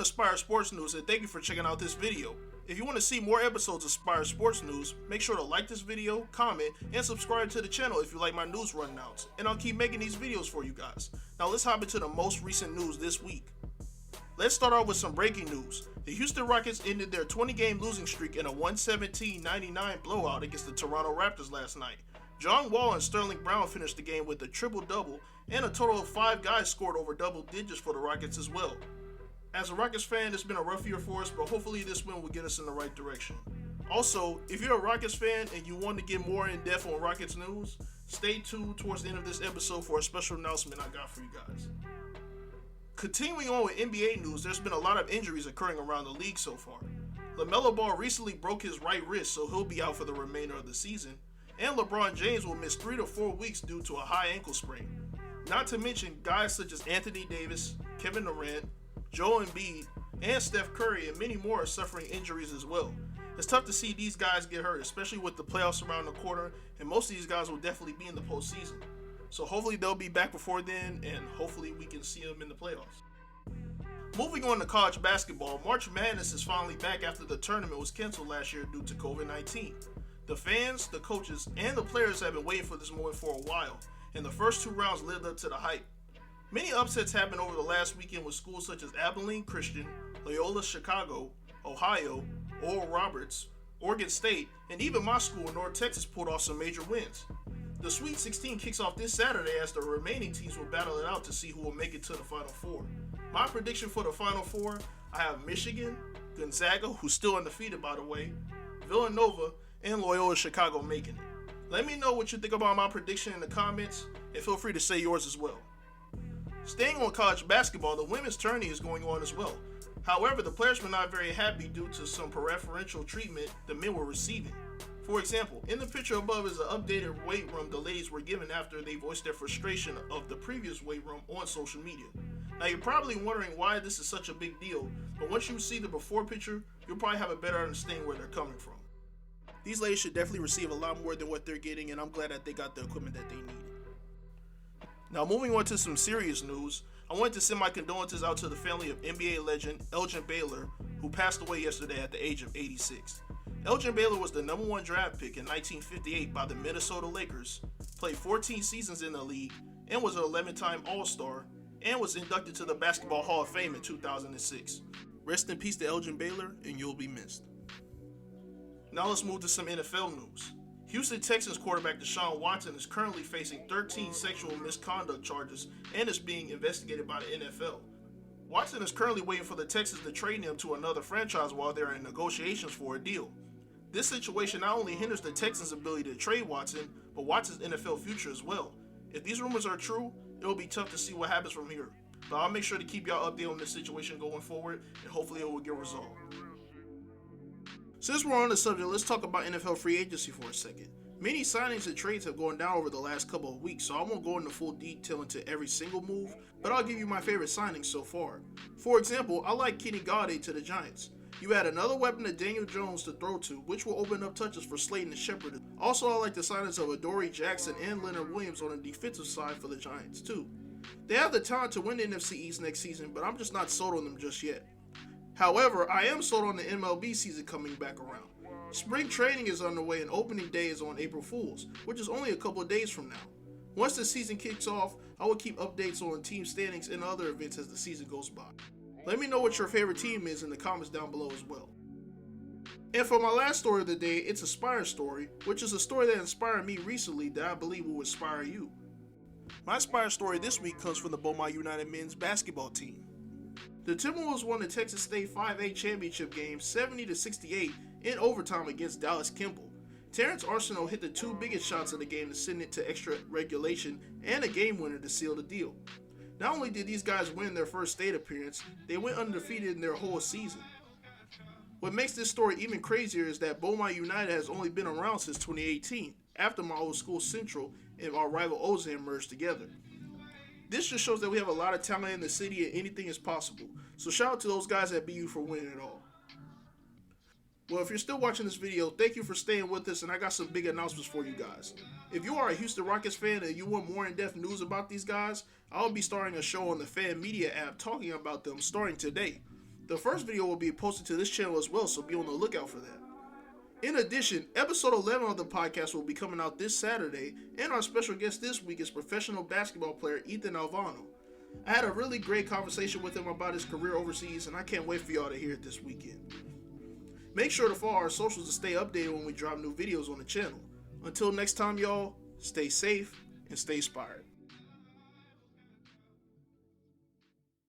SPIRE Sports News, and thank you for checking out this video. If you want to see more episodes of SPIRE Sports News, make sure to like this video, comment, and subscribe to the channel if you like my news runouts, and I'll keep making these videos for you guys. Now let's hop into the most recent news this week. Let's start off with some breaking news. The Houston Rockets ended their 20-game losing streak in a 117-99 blowout against the Toronto Raptors last night. John Wall and Sterling Brown finished the game with a triple-double, and a total of 5 guys scored over double digits for the Rockets as well. As a Rockets fan, it's been a rough year for us, but hopefully this win will get us in the right direction. Also, if you're a Rockets fan and you want to get more in-depth on Rockets news, stay tuned towards the end of this episode for a special announcement I got for you guys. Continuing on with NBA news, there's been a lot of injuries occurring around the league so far. LaMelo Ball recently broke his right wrist, so he'll be out for the remainder of the season, and LeBron James will miss 3 to 4 weeks due to a high ankle sprain. Not to mention guys such as Anthony Davis, Kevin Durant, Joel Embiid, and Steph Curry, and many more are suffering injuries as well. It's tough to see these guys get hurt, especially with the playoffs around the corner, and most of these guys will definitely be in the postseason. So hopefully they'll be back before then, and hopefully we can see them in the playoffs. Moving on to college basketball, March Madness is finally back after the tournament was canceled last year due to COVID-19. The fans, the coaches, and the players have been waiting for this moment for a while, and the first 2 rounds lived up to the hype. Many upsets happened over the last weekend with schools such as Abilene Christian, Loyola Chicago, Ohio, Oral Roberts, Oregon State, and even my school in North Texas pulled off some major wins. The Sweet 16 kicks off this Saturday as the remaining teams will battle it out to see who will make it to the Final Four. My prediction for the Final Four, I have Michigan, Gonzaga, who's still undefeated by the way, Villanova, and Loyola Chicago making it. Let me know what you think about my prediction in the comments, and feel free to say yours as well. Staying on college basketball, the women's tourney is going on as well. However, the players were not very happy due to some preferential treatment the men were receiving. For example, in the picture above is an updated weight room the ladies were given after they voiced their frustration of the previous weight room on social media. Now you're probably wondering why this is such a big deal, but once you see the before picture, you'll probably have a better understanding where they're coming from. These ladies should definitely receive a lot more than what they're getting, and I'm glad that they got the equipment that they needed. Now moving on to some serious news, I wanted to send my condolences out to the family of NBA legend Elgin Baylor, who passed away yesterday at the age of 86. Elgin Baylor was the #1 draft pick in 1958 by the Minnesota Lakers, played 14 seasons in the league, and was an 11-time All-Star, and was inducted to the Basketball Hall of Fame in 2006. Rest in peace to Elgin Baylor, and you'll be missed. Now let's move to some NFL news. Houston Texans quarterback Deshaun Watson is currently facing 13 sexual misconduct charges and is being investigated by the NFL. Watson is currently waiting for the Texans to trade him to another franchise while they're in negotiations for a deal. This situation not only hinders the Texans' ability to trade Watson, but Watson's NFL future as well. If these rumors are true, it'll be tough to see what happens from here, but I'll make sure to keep y'all updated on this situation going forward, and hopefully it will get resolved. Since we're on the subject, let's talk about NFL free agency for a second. Many signings and trades have gone down over the last couple of weeks, so I won't go into full detail into every single move, but I'll give you my favorite signings so far. For example, I like Kenny Galladay to the Giants. You add another weapon to Daniel Jones to throw to, which will open up touches for Slayton and Shepard. Also, I like the signings of Adoree Jackson and Leonard Williams on the defensive side for the Giants too. They have the talent to win the NFC East next season, but I'm just not sold on them just yet. However, I am sold on the MLB season coming back around. Spring training is underway and opening day is on April Fool's, which is only a couple of days from now. Once the season kicks off, I will keep updates on team standings and other events as the season goes by. Let me know what your favorite team is in the comments down below as well. And for my last story of the day, it's a SPIRE story, which is a story that inspired me recently that I believe will inspire you. My SPIRE story this week comes from the Beaumont United men's basketball team. The Timberwolves won the Texas State 5A championship game 70-68 in overtime against Dallas Kimball. Terrence Arsenault hit the 2 biggest shots of the game to send it to extra regulation and a game winner to seal the deal. Not only did these guys win their first state appearance, they went undefeated in their whole season. What makes this story even crazier is that Beaumont United has only been around since 2018, after my old school Central and our rival Ozan merged together. This just shows that we have a lot of talent in the city and anything is possible. So shout out to those guys at BU for winning it all. Well, if you're still watching this video, thank you for staying with us, and I got some big announcements for you guys. If you are a Houston Rockets fan and you want more in-depth news about these guys, I'll be starting a show on the Fan Media app talking about them starting today. The first video will be posted to this channel as well, so be on the lookout for that. In addition, episode 11 of the podcast will be coming out this Saturday, and our special guest this week is professional basketball player Ethan Alvano. I had a really great conversation with him about his career overseas, and I can't wait for y'all to hear it this weekend. Make sure to follow our socials to stay updated when we drop new videos on the channel. Until next time, y'all, stay safe and stay inspired.